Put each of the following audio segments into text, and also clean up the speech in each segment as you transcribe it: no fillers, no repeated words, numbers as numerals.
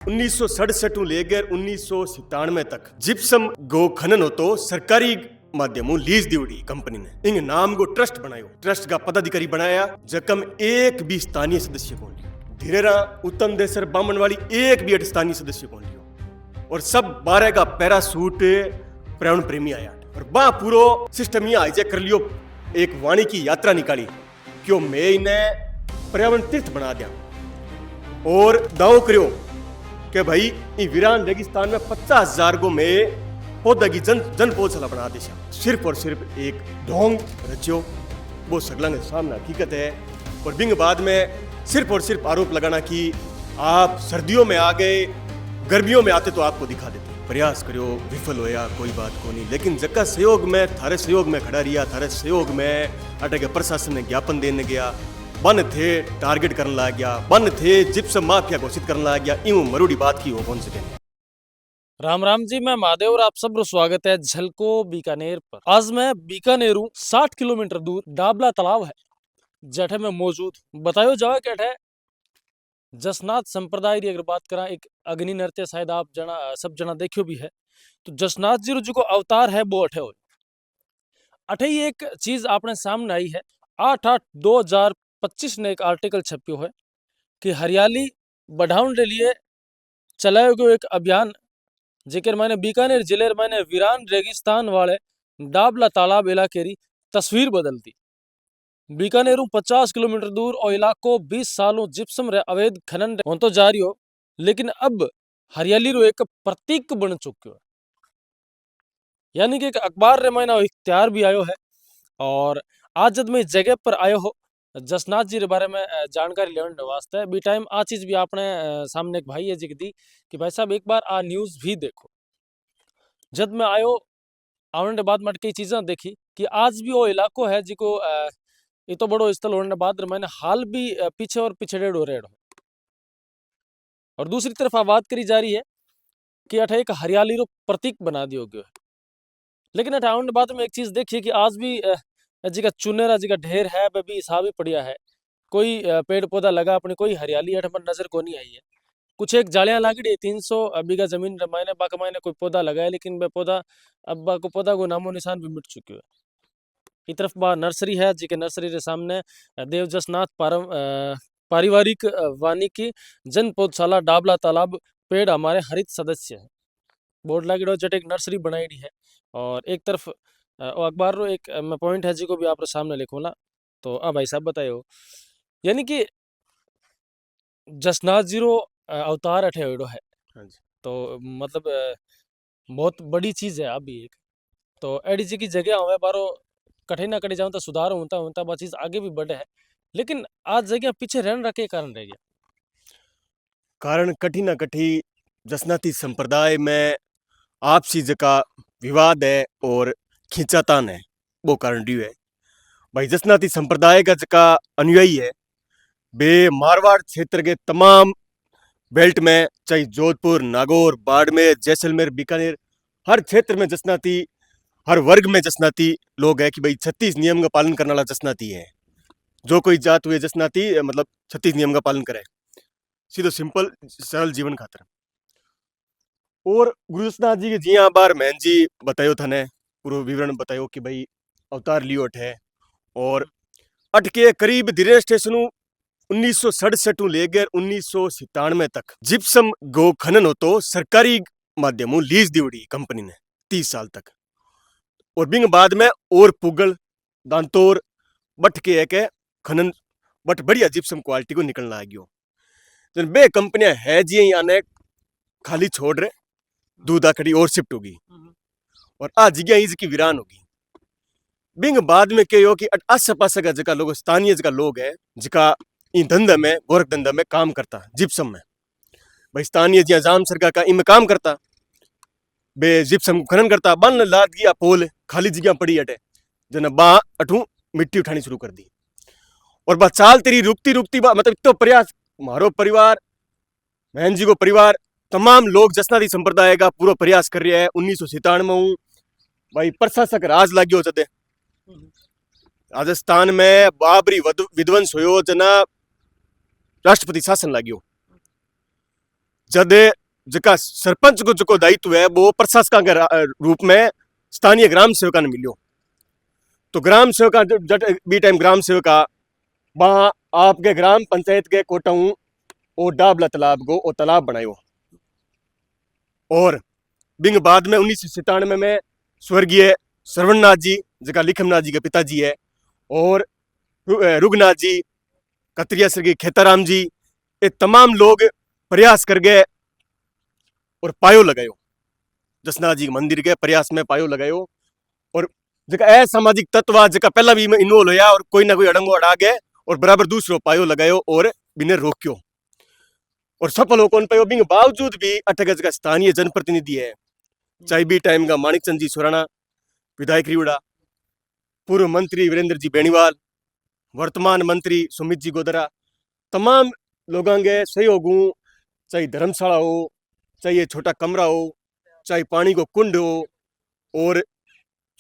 1967 लेकर 1997 तक जिप्सम गो खनन होतो सरकारी माध्यमों लीज दिवड़ी कंपनी ने इंग नाम को ट्रस्ट बनायो। ट्रस्ट का पदाधिकारी बनाया जकम एक भी स्थानीय सदस्य कौन लियो। धीरेरा उत्तम देसर बामन वाली एक भी स्थानीय सदस्य कौन लियो। और सब 12 का पैरासूट पर्यावरण प्रेमी आया और बा पूरो सिस्टम ये हाईजैक कर लियो। एक वाणी की यात्रा निकाली क्यों मैं इन्हें पर्यावरण तीर्थ बना दिया और दाव करो कि भाई ये वीरान रेगिस्तान में 50,000 गो में पौधा की जन पौधशाला बना देशा। सिर्फ और सिर्फ एक ढोंग रचो वो सगला के सामने हकीकत है। और बिंग बाद में सिर्फ और सिर्फ आरोप लगाना कि आप सर्दियों में आ गए, गर्मियों में आते तो आपको दिखा देते। प्रयास करो, विफल होया कोई बात को नहीं, लेकिन जक्का सहयोग में थारे सहयोग में खड़ा रिया, थारे सहयोग में अटके प्रशासन ने ज्ञापन देने गया, बन थे टारगेट करने लग गया, बन थे जिप्सम माफिया घोषित करने लग गया। यूं मरूडी बात की हो कौन से दिन। राम राम जी, मैं महादेव और आप सब स्वागत है झलको बीकानेर पर। आज मैं बीकानेर 60 किलोमीटर दूर डाबला तालाब है जठे में मौजूद बतायो जाओ कैठे जसनाथ संप्रदाय की अगर बात करा एक अग्नि नृत्य शायद आप सब जना देखियो भी है। तो जसनाथ जी रो जो अवतार है वो अठे हो अठे ही एक चीज अपने सामने आई है। 8/8/2025 ने एक आर्टिकल छप्यो है कि हरियाली बढ़ाने के लिए चलायो गयो एक अभियान जेकर मैंने बीकानेर जिले मैंने वीरान रेगिस्तान वाले डाबला तालाब इलाके री तस्वीर बदलती। बीकानेर 50 किलोमीटर दूर और इलाको 20 सालों जिप्सम रे अवैध खनन हो तो जारी हो, लेकिन अब हरियाली रो एक प्रतीक बन चुक्यो है। यानी कि एक अखबार रे मैंने इख्तियार भी आयो है। और आज जब मैं इस जगह पर आयो हो जसनाथ जी के बारे में जानकारी लेने वास्ते बी टाइम आ चीज भी आपने सामने एक भाई है जी दी कि भाई साहब एक बार आ न्यूज भी देखो। जब मैं आयो आने के बाद मट कई चीजें देखी कि आज भी वो इलाको है जिको ये तो बड़ो स्थल होने बाद मैंने हाल भी पीछे और पिछड़े हो रहे। और दूसरी तरफ बात करी जा रही है कि अठा एक हरियाली रो प्रतीक बना दियो गयो है। लेकिन अठा आने बाद में एक चीज देखिए कि आज भी जी का चुनेरा जी का ढेर है वह भी हिसाब ही पड़िया है। कोई पेड़ पौधा लगा अपनी कोई हरियाली अठ पर नजर को नहीं आई है। कुछ एक जालियां लागड़ी 300 बीघा जमीन मायने बाका मायने कोई पौधा लगाया, लेकिन वह पौधा अब को पौधा को नामो निशान भी मिट चुके है। इस तरफ बा नर्सरी है जी के नर्सरी के सामने देवजसनाथ पारिवारिक वानिकी जन पौधशाला डाबला तालाब पेड़ हमारे हरित सदस्य है बोर्ड लागेड़ो जट एक नर्सरी बनाई है। और एक तरफ अखबार रो एक मैं पॉइंट है जी को भी आप सामने लिखूंगा। तो अब भाई साहब बताइयो यानी कि जसनाथ जी रो अवतार अठे होइडो है। हाँ जी। तो मतलब बहुत बड़ी चीज है अभी एक तो एडी जी की जगह हमें बारो कठे ना कटे जाऊं तो सुधार होता होता बा चीज आगे भी बढ़े है। लेकिन आज जगह पीछे रहने रखे कारण रह गया कारण कठी ना कठी जसनाती संप्रदाय में आपसी जका विवाद है और खींचातान है वो कारण ड्यू है। भाई जसनाती संप्रदाय का जका अनुयायी है बे मारवाड़ क्षेत्र के तमाम बेल्ट में चाहे जोधपुर, नागौर, बाड़मेर, जैसलमेर, बीकानेर हर क्षेत्र में जसनाती, हर वर्ग में जसनाती लोग है कि भाई 36 नियम का पालन करने वाला जसनाती है। जो कोई जात हुए जसनाती मतलब 36 नियम का पालन करे, सीधो सिंपल सरल जीवन खातर। और गुरु जसनाथ जी के जी बार महन जी बतायो थाने पूरा विवरण बतायो कि भाई अवतार लियो अठ है। और अटके करीब धीरे स्टेशन 1967 लेकर 1997 तक जिप्सम गो खनन हो तो सरकारी माध्यमों लीज दिवड़ी कंपनी ने 30 साल तक। और बिंग बाद में और पुगल दांतोर बट के एक खनन बट बढ़िया जिप्सम क्वालिटी को निकलना आ गयो। जन बे कंपनियां है जी आने खाली छोड़ रहे दूधा कड़ी और शिफ्ट होगी और आ जगह इसकी वीरान होगी। बिंग बाद में कहो कि आस पास का जगह लोग स्थानीय जगह लोग है जिका इन धंधा में गोरख धंधा में काम करता जिप्सम में भाई स्थानीय जिया जाम सरकार का इनमें काम करता बे जिप्सम खनन करता बन लाद गया पोल खाली जगह पड़ी अटे जन बा अठू मिट्टी उठानी शुरू कर दी। और बा चाल तेरी रुकती रुकती बा मतलब इतो प्रयास मारो परिवार बहन जी को परिवार तमाम लोग जसनाती संप्रदाय का पूरा प्रयास कर रहा है। 1997 में भाई प्रशासक राज लाग्यो जदे राजस्थान में बाबरी विध्वंस होयो जना राष्ट्रपति शासन लाग्यो जद जका सरपंच को जो दायित्व है वो प्रशासक के रूप में स्थानीय ग्राम सेवका ने मिलियो। तो ग्राम सेवका जट बी टाइम ग्राम सेवका वहां आपके ग्राम पंचायत के कोटाऊ और डाबला तालाब को वो तालाब बनायो। और बिंग बाद में 1997 में स्वर्गीय श्रवणनाथ जी जका लिखमनाथ जी के पिताजी है और रुगनाथ जी कतरिया स्वर्गीय खेताराम जी ये तमाम लोग प्रयास कर गए और पायो लगायो। जसनाथ जी मंदिर के प्रयास में पायो लगायो और जका असामाजिक तत्व जका पहला भी इन्वॉल्व होया और कोई ना कोई अड़ंगो अड़ा गए और बराबर दूसरो पायो लगायो और बिने रोक्यो और सफल हो कौन पायो। बिंग बावजूद भी अटक जका स्थानीय जनप्रतिनिधि है चाहे भी टाइम का माणिक चंद जी सुराणा विधायक रिवड़ा, पूर्व मंत्री वीरेंद्र जी बेनीवाल, वर्तमान मंत्री सुमित जी गोदरा, तमाम लोगों के सहयोग चाहे धर्मशाला हो, चाहे छोटा कमरा हो, चाहे पानी को कुंड हो और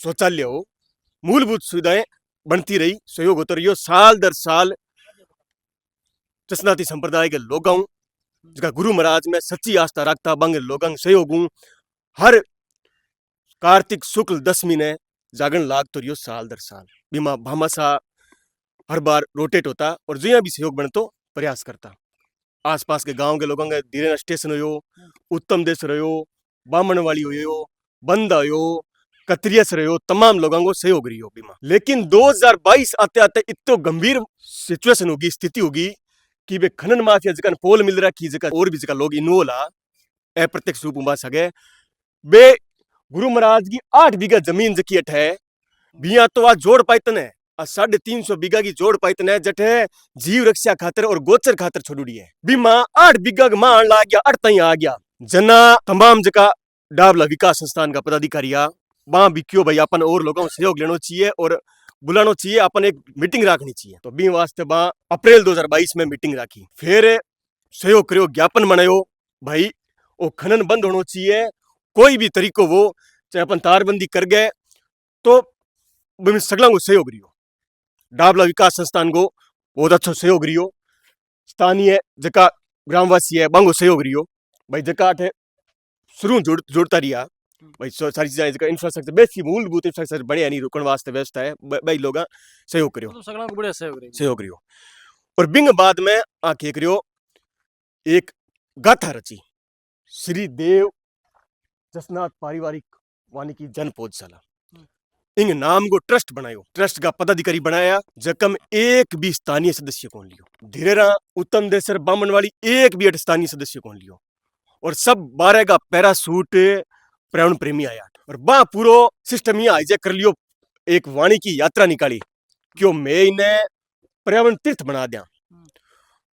शौचालय हो, मूलभूत सुविधाएं बनती रही, सहयोग होता रही। साल दर साल जसनाती संप्रदाय के लोगों जिसका गुरु महाराज में सच्ची आस्था रखता बंग लोगों सहयोग हर कार्तिक शुक्ल दशमी ने जागरण लाग तो रियो साल दर साल बीमा भामासा हर बार रोटेट होता और जो भी सहयोग बनतो प्रयास करता। आसपास के गांव के लोगों के धीरे स्टेशन हो, उत्तम देश रहो, बामण वाली हो, बंदा हो, कतरियस रहो, तमाम लोगों को सहयोग रही हो बीमा। लेकिन 2022 आते आते इतो गंभीर सिचुएशन होगी, स्थिति होगी कि वे खनन माफिया जगह पोल मिल रहा की जगह और भी जगह लोग इन्वॉल्व आ अप्रत्यक्ष रूप में सके वे गुरु महाराज की 8 बीघा जमीन जकी अठ है बिया तो आ जोड़ पाइतन है 350 बीघा की जोड़ पाइतन है जटे जीव रक्षा खातर और गोचर खातर छोड़ी है बीमा 8 बीघा मान ला गया 8 तई आ गया जना तमाम जका डाबला विकास संस्थान का पदाधिकारी आ वहां भी क्यों भाई अपन और लोगों को सहयोग लेना चाहिए और बुलाना चाहिए, अपन एक मीटिंग रखनी चाहिए। तो बी वास्ते वहां अप्रैल 2022 में मीटिंग रखी, फिर सहयोग करो, ज्ञापन बनायो भाई वो खनन बंद होना चाहिए कोई भी तरीको वो, चाहे अपन तारबंदी कर गए तो सगला को सहयोग रियो। डाबला विकास संस्थान को बहुत अच्छा सहयोग रियो, स्थानीय जका ग्रामवासी है बांगो सहयोग रियो भाई जका शुरू जुड़ता रिया भाई सारी चीजें जका इंफ्रास्ट्रक्चर बेसिक मूलभूत इंफ्रास्ट्रक्चर बढ़िया नहीं रुकन वास्ते व्यवस्था है भाई लोग सहयोग करियो, तो सगला को बढ़िया सहयोग रियो। और बिंग बाद में आके करियो एक गाथा रची श्री देव जसनाथ पारिवारिक वानिकी जन पौधशाला इंग नाम को ट्रस्ट बनायो, ट्रस्ट का पदाधिकारी बनाया जकम एक भी स्थानीय सदस्य कौन लियो, धीरेरा उत्तम देसर बामन वाली एक भी स्थानीय सदस्य कौन लियो और सब 12 का पैरासूट पर्यावरण प्रेमी आया और बा पूरो सिस्टम ये हाईजैक कर लियो। एक वाणी की यात्रा निकाली क्यों मैं इन्हें पर्यावरण तीर्थ बना दिया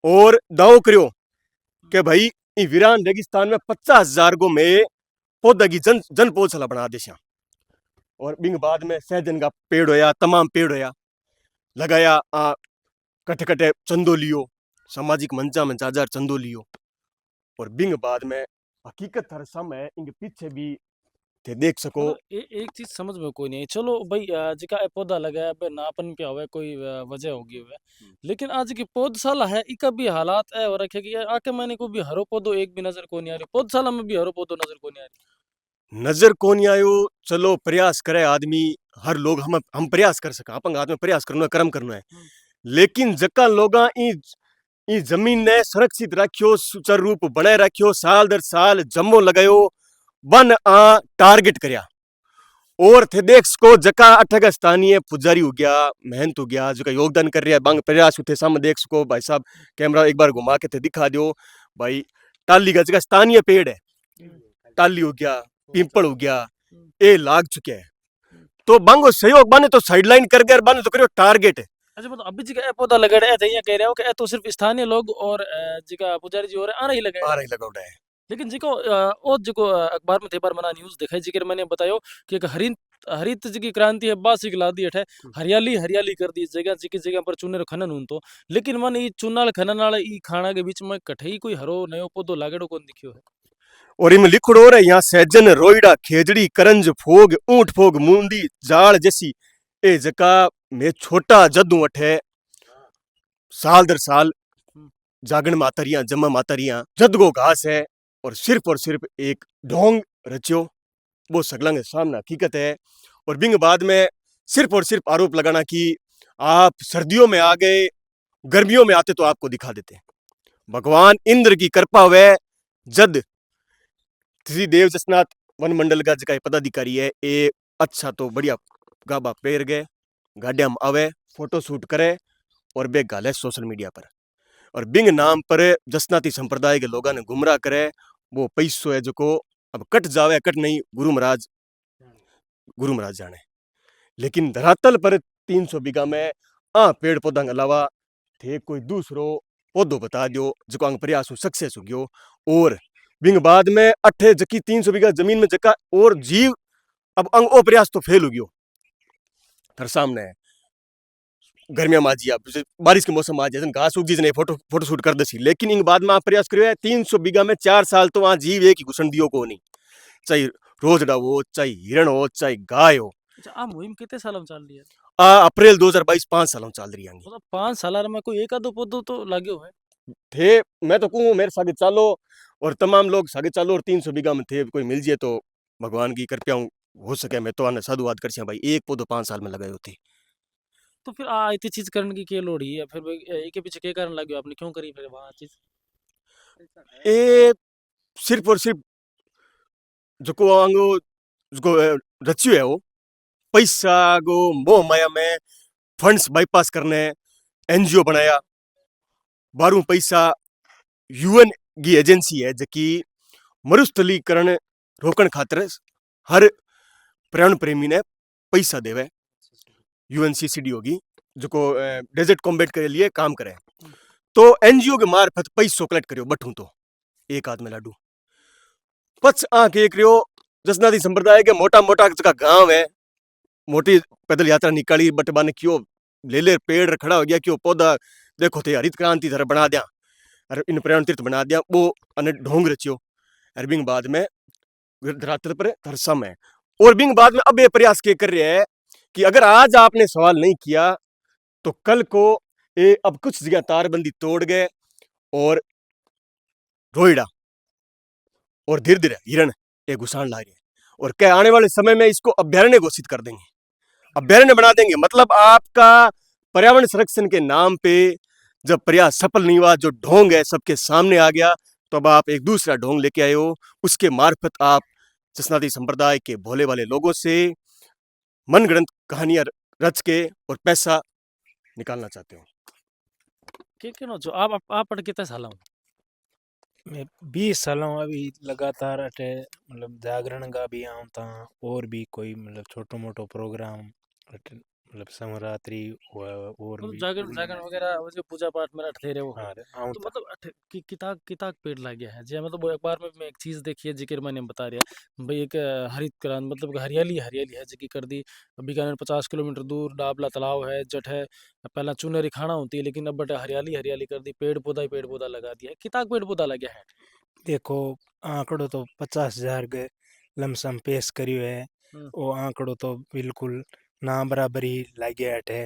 और दाव करियो कि भाई वीरान रेगिस्तान में 50,000 को मैं पौधा की जन पौधशाला बना देशा। और बिंग बाद में सहजन का पेड़ होया, तमाम पेड़ होया लगाया, कटे कटे चंदो लियो, सामाजिक मंचा में 4,000 चंदो लियो और बिंग बाद में हकीकत हर समय इनके पीछे भी थे देख सको। एक चीज समझ में कोई नहीं, चलो भाई जिका पौधा लगाया बे नापन पे हुआ कोई वजह होगी हुआ, लेकिन आज की पौधशाला है इका भी हालात है और रखे कि आके मैंने को भी हरो पौधो एक भी नजर को नहीं आ रही, पौधशाला में भी हरो पौधो नजर को नहीं आ रही, नजर को नहीं आयो। चलो प्रयास करे आदमी, हर लोग हम प्रयास कर सका, अपन हाथ में प्रयास करना है, कर्म करना है, लेकिन जका लोगा ई जमीन ने सुरक्षित रखियो, सुचारू रूप बनाए रखियो, साल दर साल जम्मो लगायो, बन आ टारगेट करया और थे देख सको जका अठग स्थानीय पुजारी हो गया, मेहनत हो गया, जो योगदान कर रहा है बंग प्रयास उठे सामने देख सको। भाई साहब कैमरा एक बार घुमा के थे दिखा दो भाई, टाली का जगह स्थानीय पेड़ है, टाली हो गया, पिंपल हो गया, ये लाग चुके हैं तो बंगो सहयोग बने तो साइडलाइन कर गए, बने तो करियो टारगेट है। अच्छा मतलब अभी जी पौधा लगा रहे थे, कह रहे हो कि तो सिर्फ स्थानीय लोग और जिका पुजारी जी हो रहे आ रही लगा है, लेकिन जिको और जिको अखबार में थे बार मना न्यूज दिखाई जिक्र मैंने बतायो कि एक हरित जी की क्रांति है बासी ला दी है, हरियाली हरियाली कर दी जगह जिकी जगह पर चुने खनन हूं तो, लेकिन मन ई चुनाल खनन वाला ई खाना के बीच में कठई कोई हरो नयो पौधो लागेड़ो कौन दिखियो है। और इनमें लिखड़ो रहे यहाँ सहजन, रोईड़ा, खेजड़ी, करंज, फोग, ऊंट फोग, मूंदी, जाड़ जैसी ए जका में छोटा जदू अठे साल दर साल जागण मातरियां, जमा मातरियां, जद गो घास है और सिर्फ एक ढोंग रचियो, वो सगला के सामने हकीकत है। और बिंग बाद में सिर्फ और सिर्फ आरोप लगाना कि आप सर्दियों में आ गए, गर्मियों में आते तो आपको दिखा देते। भगवान इंद्र की कृपा हुए जद श्री देव जसनाथ वन मंडल का जका पदाधिकारी है ये अच्छा तो बढ़िया गाबा पेर गए, गाड़िया में आवे, फोटो शूट करे और बे गाले सोशल मीडिया पर, और बिंग नाम पर जसनाती संप्रदाय के लोगों ने गुमराह करे। वो पैसो है जो को अब कट जावे कट नहीं, गुरु महाराज जाने। लेकिन धरातल पर 300 बीघा में पेड़ पौधा के अलावा थे कोई दूसरो पौधो बता दियो जो अंग प्रयास सक्सेस हो गयो। और बिंग बाद में अठे जकी 300 बीघा जमीन में जका और जीव अब अंग ओ प्रयास तो फेल हो गयो। थारे सामने है गर्मिया में आज बारिश के मौसम आज घास उग जी फोटो शूट कर दसी, लेकिन इन बाद में आप प्रयास करियो है 300 बीघा में 4 साल तो वहां जीव एक ही घुसन दियो को नहीं, चाहे रोजड़ा हो, चाहे हिरण हो, चाहे गाय हो। अच्छा आ मुहिम कितने सालों में चल रही है? अप्रैल 2022 5 सालों चल रही है। मतलब 5 साल में कोई एक आधो पौधो तो लाग्यो है? थे, मैं तो कहूँ मेरे सागे चालो और तमाम लोग सागे चालो, और 300 बीघा में थे, कोई मिल जाए तो भगवान की कृपया हो सके। मैं तो आने साधुवाद कर भाई, एक पौधो 5 साल में लगाए होते। तो फिर इतनी चीज करने की क्या लोड़ है? फिर के पीछे क्या कारण लाग्यो आपने, क्यों करी फिर वहां चीज? ये सिर्फ और सिर्फ जो आंगो जो रचियो है वो पैसा गो मोह माया में फंड्स बाईपास करने एनजीओ बनाया। बारू पैसा यूएन की एजेंसी है जकी मरुस्थलीकरण रोकण खातर हर पर्यावरण प्रेमी ने पैसा देवे। यूएनसीसीडी होगी जो को डेजर्ट कॉम्बेट के लिए काम करे, तो एनजीओ के मार्फत पैसो कलेक्ट करियो बठू तो एक आदमी लाडू पच आंख एक रियो जसनादी संप्रदाय के मोटा मोटा जका गांव है, मोटी पैदल यात्रा निकाली बट बाने क्यों ले ले पेड़ खड़ा हो गया, क्यों पौधा देखो थे हरित क्रांति तरह बना दिया और इन पर्यावरण तीर्थ बना दिया वो अने ढोंग रचियो। और बिंग बाद में धरातल पर धरसम है। और बिंग बाद में अब ये प्रयास के कर रहे हैं कि अगर आज आपने सवाल नहीं किया तो कल को ये अब कुछ जगह तारबंदी तोड़ गए और रोइडा और धीरे धीरे हिरण ये घुसान ला रही है, और क्या आने वाले समय में इसको अभ्यारण्य घोषित कर देंगे, अभ्यारण्य बना देंगे। मतलब आपका पर्यावरण संरक्षण के नाम पे जब प्रयास सफल नहीं हुआ, जो ढोंग है सबके सामने आ गया, तो अब आप एक दूसरा ढोंग लेके आए हो। उसके मार्फत आप जसनाती संप्रदाय के भोले वाले लोगों से मनगढ़ंत कहानियां रच के और पैसा निकालना चाहते हो। के नो जो आप पढ़ कितने साल हूँ? मैं 20 सालों अभी लगातार अटे मतलब जागरण का भी आऊँ था, और भी कोई मतलब छोटो मोटो प्रोग्राम अटे मतलब शिवरात्रि और मतलब भी जागरण जागरण वगैरह वो जो पूजा पाठ में अठे रहे वो हाँ आऊँ तो था। मतलब किताब किताब पेड़ लग गया है जी। मतलब वो एक बार में मैं एक चीज देखी है जिक्र मैंने बता रहा भाई, एक हरित क्रांति मतलब हरियाली हरियाली है जिकी कर दी। बीकानेर 50 किलोमीटर दूर डाबला तालाब है जट है, पहला चुनरी खाना होती है लेकिन अब बट हरियाली हरियाली कर दी, पेड़ पौधा ही पेड़ पौधा लगा दिया है, किताब पेड़ पौधा लग गया है। देखो आंकड़ो तो 50,000 के लमसम पेश करियो है, हम्म। वो आंकड़ो तो बिल्कुल ना बराबर ही लागे अटे।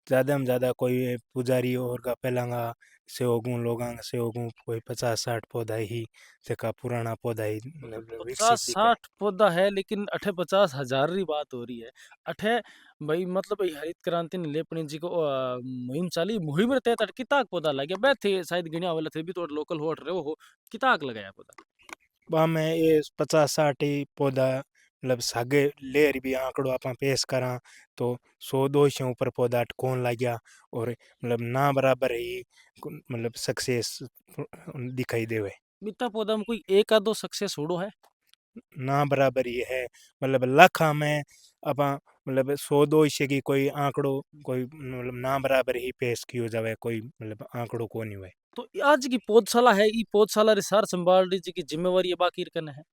ज़्यादा में ज़्यादा कोई पुजारी और का पहलांगा सेवगुं लोगां सेवगुं कोई 50-60 पौधा ही जका पुराना पौधा ही मतलब विकसित पचास दिखे। साठ पौधा है लेकिन अठे 50,000 री बात हो रही है। अठे भाई मतलब भाई हरित क्रांति ने लेपनी जी को मुहिम चाली, मुहिम रे तहत किताक पौधा लग गया बैठे शायद गिणिया वाले थे भी तो लोकल होट रहे हो किताक लगाया पौधा। बा में ये 50-60 ही पौधा मतलब सागे लेर भी आंकड़ो आप पेश करा तो 100-200 से ऊपर पौधा कौन लग गया, और मतलब ना बराबर ही मतलब सक्सेस दिखाई देवे। बीता पौधा में कोई एक आधो सक्सेस होड़ो है? ना बराबर ही है, मतलब लाखा में अपा मतलब 100-200 की कोई आंकड़ो कोई मतलब ना बराबर ही पेश कियो जावे, कोई मतलब आंकड़ो को नहीं हुए। तो आज की पौधशाला है, ई पौधशाला रे सार संभाल री जी की जिम्मेवारी है बाकी करना है।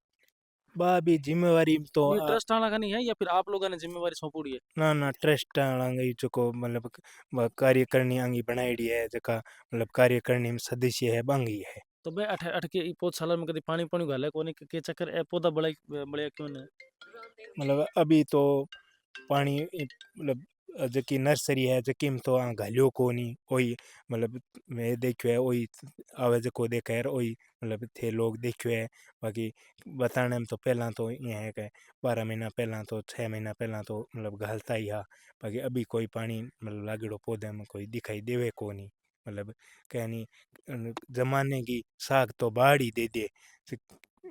बा भी जिम्मेवारी तो ये ट्रस्ट वाला का नहीं है या फिर आप लोगों ने जिम्मेवारी सौंपी है? ना ट्रस्ट आंगी जो मतलब कार्यकारिणी आंगी बनाईडी है जका मतलब कार्यकारिणी में सदस्य है बांगी है। तो बे अठ अठ के ई पौधशाला में कभी पानी पानी गाले कोनी के चक्कर ए पौधा बड़ा बढ़िया क्यों नहीं? मतलब अभी तो पानी मतलब जकी नर्सरी है जकीम तो आ घालियो कोनी ओई मतलब मैं देखियो है ओई आवे जको देखे है ओई मतलब थे लोग देखियो है। बाकी बताने में तो पहला तो ये है कि 12 महीना पहला तो 6 महीना पहला तो मतलब घालता ही हा। बाकी अभी कोई पानी मतलब लागेड़ो पौधे में कोई दिखाई देवे कोनी मतलब कहनी जमाने की साग तो बाढ़ ही दे दे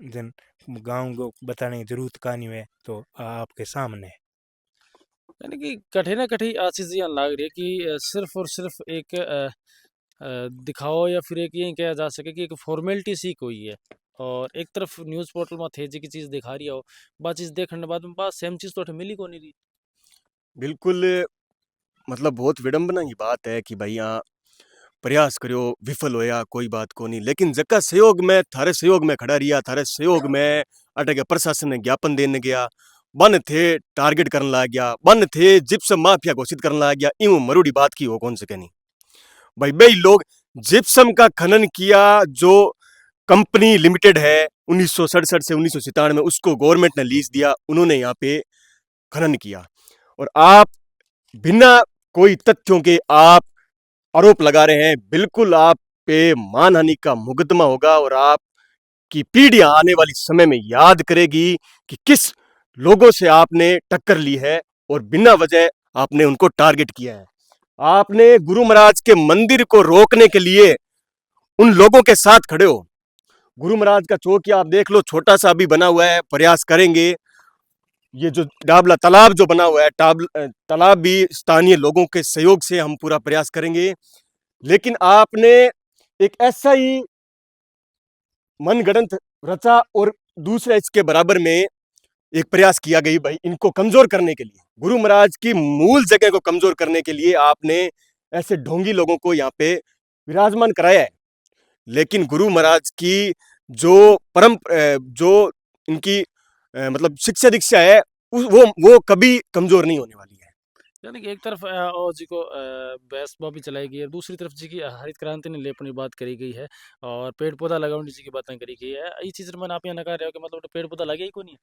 जन गाँव को बताने की जरूरत कहानी है तो आपके सामने है। यानी कि कठे ना कठे आ चीज़ यहाँ लाग रही है कि सिर्फ और सिर्फ एक दिखाओ या फिर एक ये कहा जा सके कि एक फॉर्मेलिटी सी कोई है। और एक तरफ न्यूज़ पोर्टल में थे जी की चीज़ दिखा रही हो बात चीज़ देखने बाद में बात सेम चीज़ तो अठे मिली को नहीं रही। बिल्कुल मतलब बहुत विडंबना की बात है कि भाई यहाँ प्रयास करियो विफल होया कोई बात को नहीं, लेकिन जका सहयोग में थारे सहयोग में खड़ा रिया, थारे सहयोग में अटे के प्रशासन ने ज्ञापन देने गया, बन थे टारगेट करने लग गया, बन थे जिप्सम माफिया घोषित करने लग गया, यूं मरुड़ी बात की हो कौन सके नहीं। भाई भाई लोग जिप्सम का खनन किया जो कंपनी लिमिटेड है 1967 से 1997 में, उसको गवर्नमेंट ने लीज दिया, उन्होंने यहाँ पे खनन किया और आप बिना कोई तथ्यों के आप आरोप लगा रहे हैं। बिल्कुल आप पे मानहानि का मुकदमा होगा और आपकी पीढ़ियां आने वाली समय में याद करेगी कि किस लोगों से आपने टक्कर ली है और बिना वजह आपने उनको टारगेट किया है। आपने गुरु महाराज के मंदिर को रोकने के लिए उन लोगों के साथ खड़े हो। गुरु महाराज का चौकिया आप देख लो, छोटा सा अभी बना हुआ है, प्रयास करेंगे। ये जो डाबला तालाब जो बना हुआ है, तालाब भी स्थानीय लोगों के सहयोग से हम पूरा प्रयास करेंगे। लेकिन आपने एक ऐसा ही मनगढ़ंत रचा और दूसरा इसके बराबर में एक प्रयास किया गई भाई इनको कमजोर करने के लिए, गुरु महाराज की मूल जगह को कमजोर करने के लिए आपने ऐसे ढोंगी लोगों को यहाँ पे विराजमान कराया है। लेकिन गुरु महाराज की जो जो इनकी मतलब शिक्षा दीक्षा है वो कभी कमजोर नहीं होने वाली है। यानी कि एक तरफ और जी को बहस भी चलाई गई है, दूसरी तरफ जी की हरित क्रांति ने लेपनी बात करी गई है और पेड़ पौधा लगाने जी की बातें करी गई है। ये चीज़ मैंने आप यहाँ नकार रहे हो कि मतलब पेड़ पौधा लगे ही को नहीं।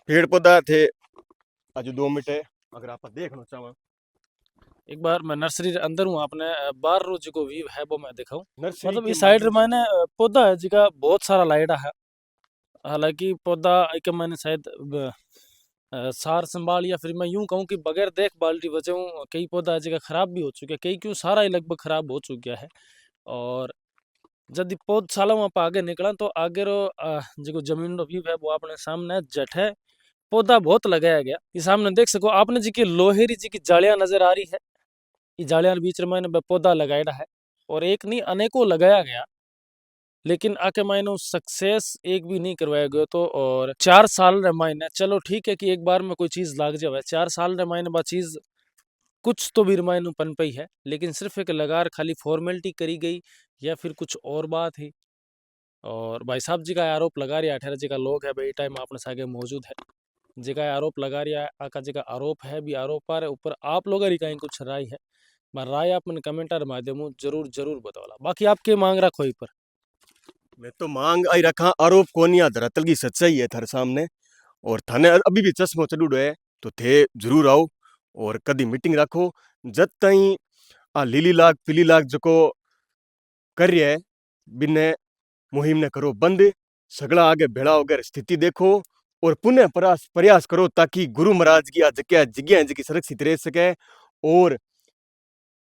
पेड़ पौधा थे आज 2 मिनट है अगर आप देखना चाहो। एक बार मैं नर्सरी रे अंदर हूँ, आपने बाहर रो जी को व्यू है वो मैं दिखाऊं। नर्सरी मतलब के इस साइड माध्यम से मैंने पौधा है जी का बहुत सारा लाइडा है। हालांकि पौधा एक मैंने शायद सार संभाल या फिर मैं यूं कहूँ कि बगैर देखभाल की वजह कई पौधा जगह खराब भी हो चुके हैं, कई क्यों सारा ही लगभग खराब हो चुका है। और जब पौधशाला वहाँ पर आगे निकला तो आगे रो जो जमीन रो व्यू है वो अपने सामने जट है, पौधा बहुत लगाया गया। ये सामने देख सको आपने जी की लोहेरी जी की जालियां नजर आ रही है, ये जालियां बीच में मैंने पौधा लगाया है और एक नहीं अनेकों लगाया गया, लेकिन आके मायने सक्सेस एक भी नहीं करवाया गया। तो और 4 साल रे मायने चलो ठीक है कि एक बार में कोई चीज लाग जाए, 4 साल रे मायने बा चीज कुछ तो भी मायने पन पई है, लेकिन सिर्फ एक लगार खाली फॉर्मेलिटी करी गई या फिर कुछ और बात है। और भाई साहब जी का आरोप लगा रहा है 18 जी का लोग है भाई टाइम अपने सागे मौजूद है जी का आरोप लगा रहा है, आका जी का आरोप है भी आरोप पर ऊपर आप लोग कहीं कुछ राय है मैं राय आप मैंने कमेंटर माध्यम जरूर जरूर बताओला। बाकी आपके मांग रखो पर मैं तो मांग आई रखा आरोप कोनिया धरातल की सच्चाई है थारे सामने और थाने अभी भी चश्मो चलूड़ो है तो थे जरूर आओ और कदी मीटिंग रखो। जब तई आ लीली लाग पीली लाग जको कर रहा है बिन्ने मुहिम ने करो बंद, सगला आगे भेड़ा होकर स्थिति देखो और पुनः प्रयास करो ताकि गुरु महाराज की आज क्या जगह जी सुरक्षित रह सके और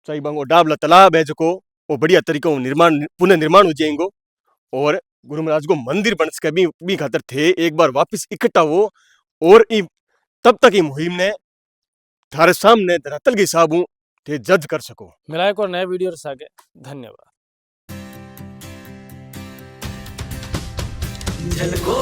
चाहे बांगो डाबला तालाब है जको वो बढ़िया तरीकों निर्माण पुनः निर्माण हो जाएंगो और गुरु महाराज को मंदिर बन सके भी खातर थे एक बार वापस इकट्ठा हो और तब तक ही मुहिम ने थारे सामने धरातल की साबू थे जज कर सको। मिलाए को नए वीडियो आगे धन्यवाद। झलको